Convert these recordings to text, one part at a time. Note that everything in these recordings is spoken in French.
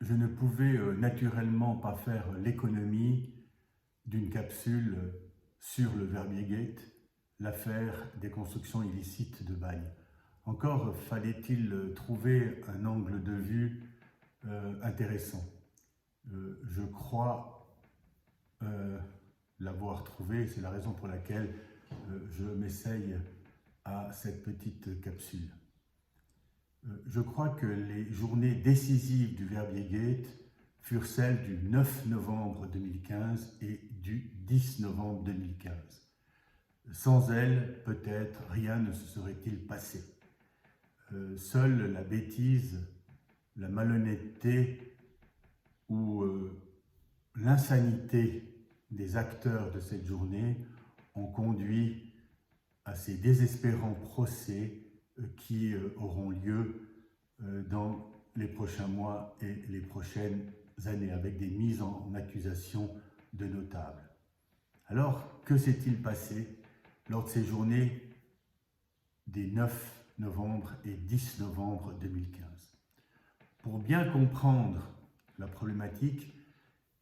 je ne pouvais naturellement pas faire l'économie d'une capsule sur le Verbier-Gate, l'affaire des constructions illicites de Bagne. Encore fallait-il trouver un angle de vue intéressant. Je crois l'avoir trouvé, c'est la raison pour laquelle je m'essaye à cette petite capsule. Je crois que les journées décisives du Verbier-Gate furent celles du 9 novembre 2015 et du 10 novembre 2015. Sans elles, peut-être, rien ne se serait-il passé. Seule la bêtise, la malhonnêteté ou l'insanité des acteurs de cette journée ont conduit à ces désespérants procès qui auront lieu dans les prochains mois et les prochaines années, avec des mises en accusation de notables. Alors, que s'est-il passé lors de ces journées des 9 novembre et 10 novembre 2015? Pour bien comprendre la problématique,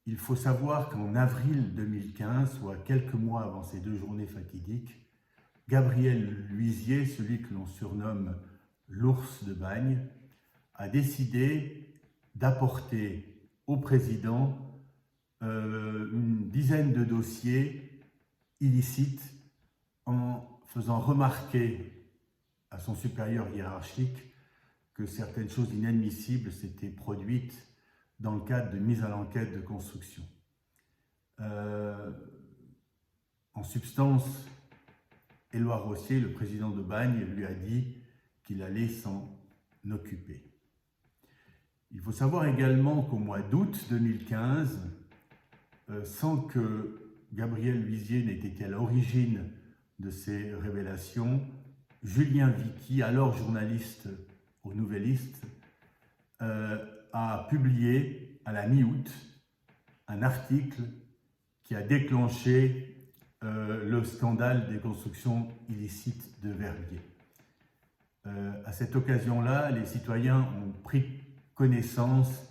il faut savoir qu'en avril 2015, soit quelques mois avant ces deux journées fatidiques, Gabriel Luisier, celui que l'on surnomme l'ours de Bagne, a décidé d'apporter au président une dizaine de dossiers illicites en faisant remarquer à son supérieur hiérarchique que certaines choses inadmissibles s'étaient produites dans le cadre de mise à l'enquête de construction. En substance, Éloi Rossier, le président de Bagne, lui a dit qu'il allait s'en occuper. Il faut savoir également qu'au mois d'août 2015, sans que Gabriel Luisier n'ait été à l'origine de ces révélations, Julien Vicki, alors journaliste au Nouvelliste, a publié à la mi-août un article qui a déclenché le scandale des constructions illicites de Verbier. À cette occasion-là, les citoyens ont pris connaissance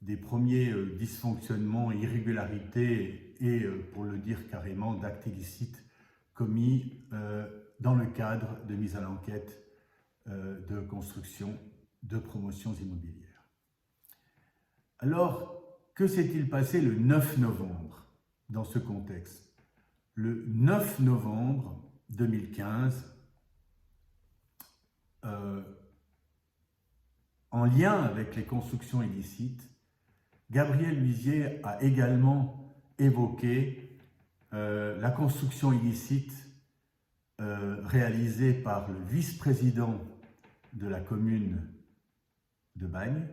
des premiers dysfonctionnements, irrégularités et, pour le dire carrément, d'actes illicites commis dans le cadre de mise à l'enquête de construction de promotions immobilières. Alors, que s'est-il passé le 9 novembre dans ce contexte? Le 9 novembre 2015, en lien avec les constructions illicites, Gabriel Luisier a également évoqué la construction illicite réalisée par le vice-président de la commune de Bagne,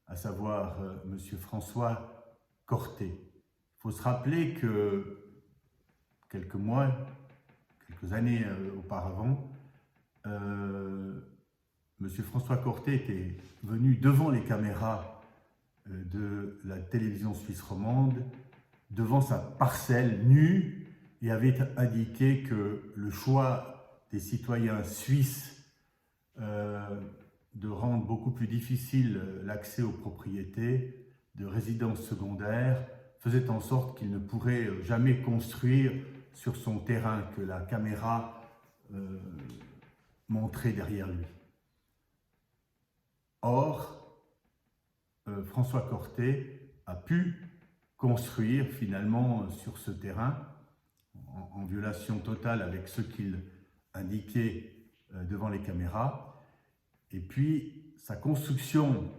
à savoir M. François Corté. Il faut se rappeler que quelques mois, quelques années auparavant, M. François Corté était venu devant les caméras de la télévision suisse romande, devant sa parcelle nue, et avait indiqué que le choix des citoyens suisses de rendre beaucoup plus difficile l'accès aux propriétés de résidences secondaires faisait en sorte qu'il ne pourrait jamais construire sur son terrain que la caméra montrait derrière lui. Or, François Corté a pu construire finalement sur ce terrain, en violation totale avec ce qu'il indiquait devant les caméras, et puis sa construction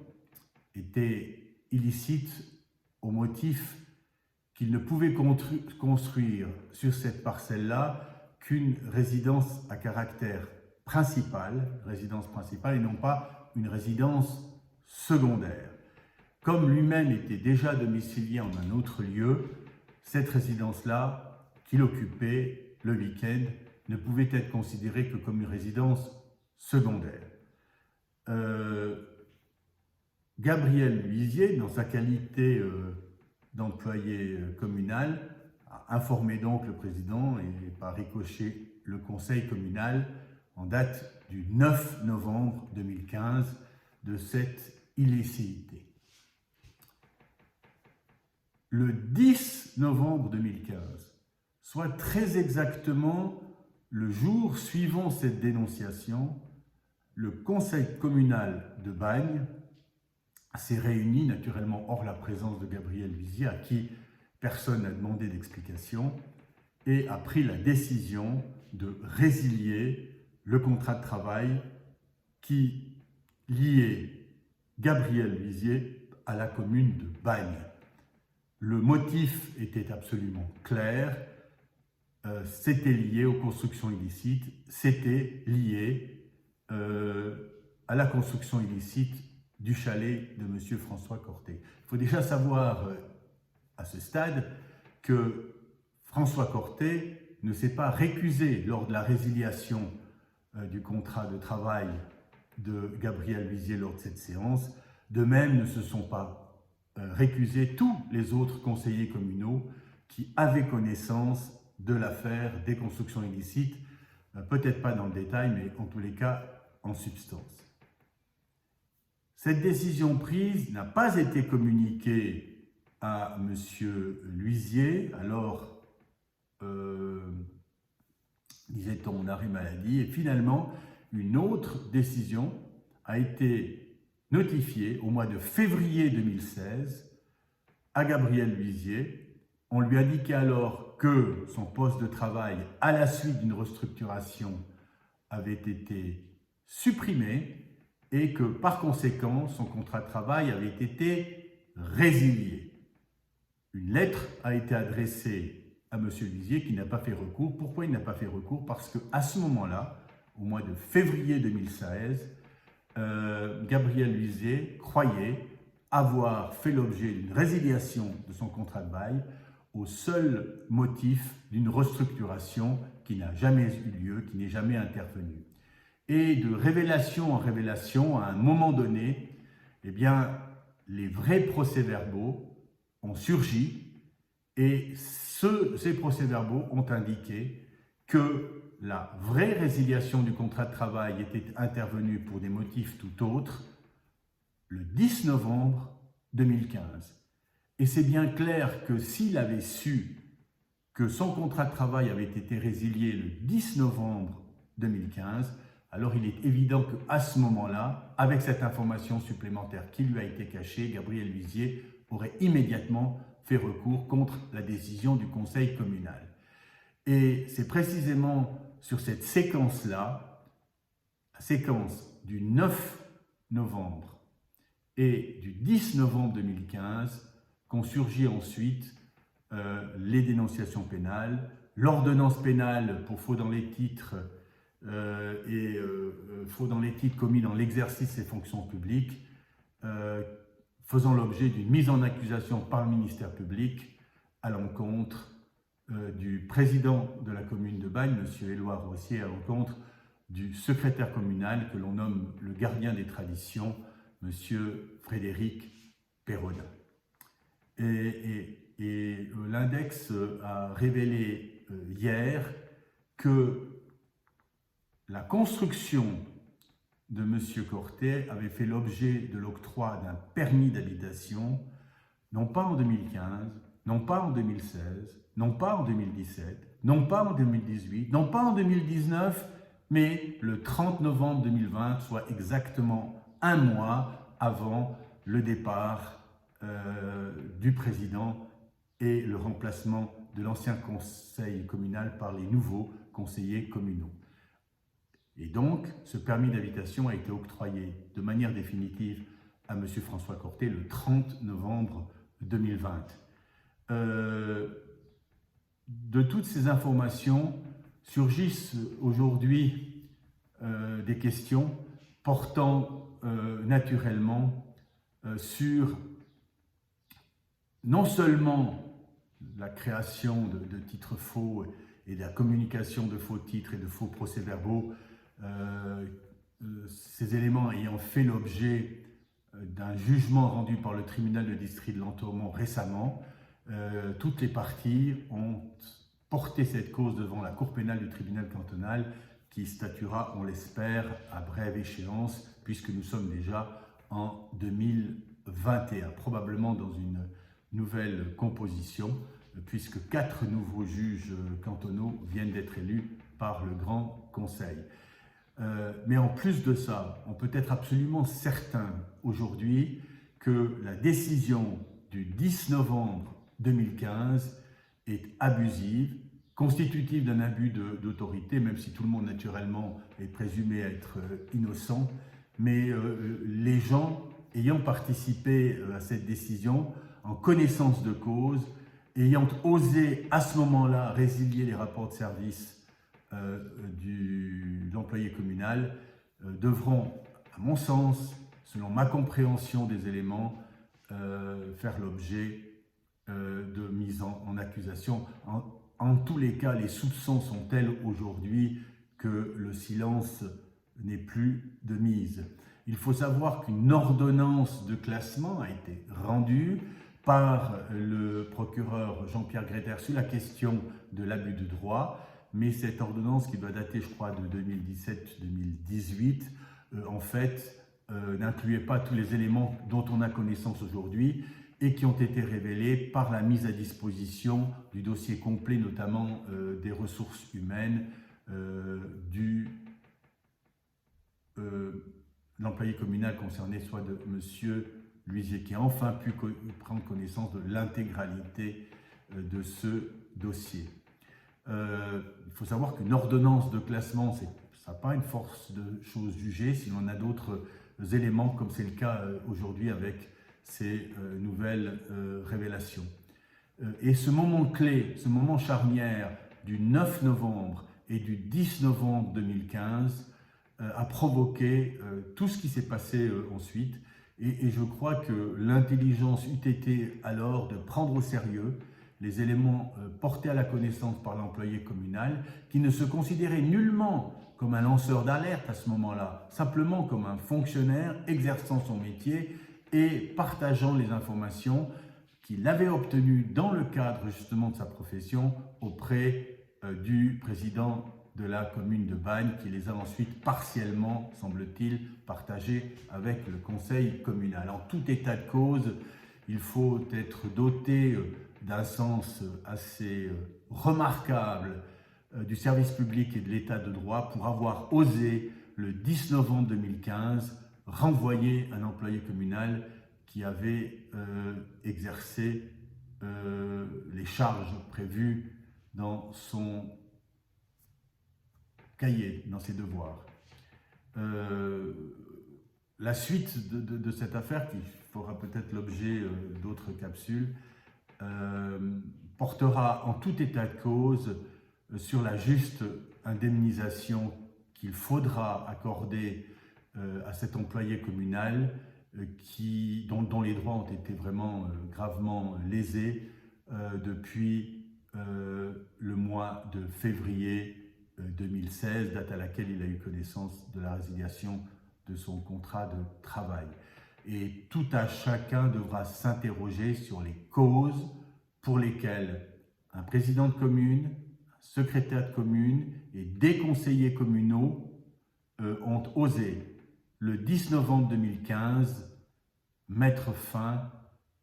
était illicite au motif qu'il ne pouvait construire sur cette parcelle-là qu'une résidence à caractère principal, et non pas une résidence secondaire. Comme lui-même était déjà domicilié en un autre lieu, cette résidence-là, qu'il occupait le week-end, ne pouvait être considérée que comme une résidence secondaire. Gabriel Luisier, dans sa qualité d'employé communal, a informé donc le président et par ricochet le conseil communal en date du 9 novembre 2015 de cette illicéité. le 10 novembre 2015, soit très exactement le jour suivant cette dénonciation, le conseil communal de Bagne s'est réuni, naturellement hors la présence de Gabriel Luisier, à qui personne n'a demandé d'explication, et a pris la décision de résilier le contrat de travail qui liait Gabriel Luisier à la commune de Bagne. Le motif était absolument clair, c'était lié aux constructions illicites, c'était lié à la construction illicite du chalet de M. François Cortet. Il faut déjà savoir à ce stade que François Cortet ne s'est pas récusé lors de la résiliation du contrat de travail de Gabriel Luisier lors de cette séance. De même, ne se sont pas récusés tous les autres conseillers communaux qui avaient connaissance de l'affaire des constructions illicites, peut-être pas dans le détail, mais en tous les cas en substance. Cette décision prise n'a pas été communiquée à M. Luisier, alors, disait-on, en arrêt maladie, et finalement, une autre décision a été notifiée au mois de février 2016 à Gabriel Luisier. On lui indiquait alors que son poste de travail, à la suite d'une restructuration, avait été supprimé et que, par conséquent, son contrat de travail avait été résilié. Une lettre a été adressée à M. Luisier qui n'a pas fait recours. Pourquoi il n'a pas fait recours? Parce qu'à ce moment-là, au mois de février 2016, Gabriel Luisier croyait avoir fait l'objet d'une résiliation de son contrat de bail au seul motif d'une restructuration qui n'a jamais eu lieu, qui n'est jamais intervenue. Et de révélation en révélation, à un moment donné, eh bien, les vrais procès-verbaux ont surgi et ces procès-verbaux ont indiqué que la vraie résiliation du contrat de travail était intervenue pour des motifs tout autres le 10 novembre 2015. Et c'est bien clair que s'il avait su que son contrat de travail avait été résilié le 10 novembre 2015, alors il est évident qu'à ce moment-là, avec cette information supplémentaire qui lui a été cachée, Gabriel Luisier aurait immédiatement fait recours contre la décision du conseil communal. Et c'est précisément sur cette séquence-là, la séquence du 9 novembre et du 10 novembre 2015, qu'ont surgi ensuite les dénonciations pénales, l'ordonnance pénale pour faux dans les titres faux dans les titres commis dans l'exercice des fonctions publiques, faisant l'objet d'une mise en accusation par le ministère public à l'encontre du président de la commune de Bagne, M. Éloi Rossier, à l'encontre du secrétaire communal que l'on nomme le gardien des traditions, M. Frédéric Perrodin. Et l'index a révélé hier que la construction de M. Cortet avait fait l'objet de l'octroi d'un permis d'habitation, non pas en 2015, non pas en 2016, non pas en 2017, non pas en 2018, non pas en 2019, mais le 30 novembre 2020, soit exactement un mois avant le départ du président et le remplacement de l'ancien conseil communal par les nouveaux conseillers communaux. Et donc, ce permis d'habitation a été octroyé de manière définitive à M. François Cortet le 30 novembre 2020. De toutes ces informations surgissent aujourd'hui des questions portant naturellement sur non seulement la création de titres faux et de la communication de faux titres et de faux procès-verbaux, ces éléments ayant fait l'objet d'un jugement rendu par le tribunal de district de l'Entourement récemment, toutes les parties ont porté cette cause devant la cour pénale du tribunal cantonal qui statuera, on l'espère, à brève échéance, puisque nous sommes déjà en 2021, probablement nouvelle composition, puisque 4 nouveaux juges cantonaux viennent d'être élus par le Grand Conseil. Mais en plus de ça, on peut être absolument certain aujourd'hui que la décision du 10 novembre 2015 est abusive, constitutive d'un abus d'autorité, même si tout le monde naturellement est présumé être innocent, mais les gens ayant participé à cette décision, en connaissance de cause, ayant osé à ce moment-là résilier les rapports de service de l'employé communal, devront, à mon sens, selon ma compréhension des éléments, faire l'objet de mise en accusation. En tous les cas, les soupçons sont tels aujourd'hui que le silence n'est plus de mise. Il faut savoir qu'une ordonnance de classement a été rendue par le procureur Jean-Pierre Gréter sur la question de l'abus de droit, mais cette ordonnance, qui doit dater, je crois, de 2017-2018, en fait, n'incluait pas tous les éléments dont on a connaissance aujourd'hui et qui ont été révélés par la mise à disposition du dossier complet, notamment des ressources humaines l'employé communal concerné, soit de M. Luisier, qui a enfin pu prendre connaissance de l'intégralité de ce dossier. Il faut savoir qu'une ordonnance de classement, ça n'a pas une force de chose jugée si l'on a d'autres éléments, comme c'est le cas aujourd'hui avec ces nouvelles révélations. Et ce moment clé, ce moment charnière du 9 novembre et du 10 novembre 2015 a provoqué tout ce qui s'est passé ensuite. Et je crois que l'intelligence eût été alors de prendre au sérieux les éléments portés à la connaissance par l'employé communal, qui ne se considérait nullement comme un lanceur d'alerte à ce moment-là, simplement comme un fonctionnaire exerçant son métier et partageant les informations qu'il avait obtenues dans le cadre justement de sa profession auprès du président de la commune de Bagnes, qui les a ensuite partiellement, semble-t-il, partagés avec le conseil communal. En tout état de cause, il faut être doté d'un sens assez remarquable du service public et de l'état de droit pour avoir osé, le 10 novembre 2015, renvoyer un employé communal qui avait exercé les charges prévues dans son cahier, dans ses devoirs. La suite de cette affaire, qui fera peut-être l'objet d'autres capsules, portera en tout état de cause sur la juste indemnisation qu'il faudra accorder à cet employé communal dont les droits ont été vraiment gravement lésés depuis le mois de février 2016, date à laquelle il a eu connaissance de la résiliation de son contrat de travail. Et tout à chacun devra s'interroger sur les causes pour lesquelles un président de commune, un secrétaire de commune et des conseillers communaux ont osé, le 10 novembre 2015, mettre fin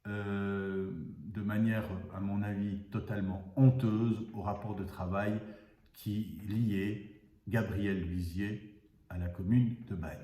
de manière, à mon avis, totalement honteuse au rapport de travail qui liait Gabriel Luisier à la commune de Bagnes.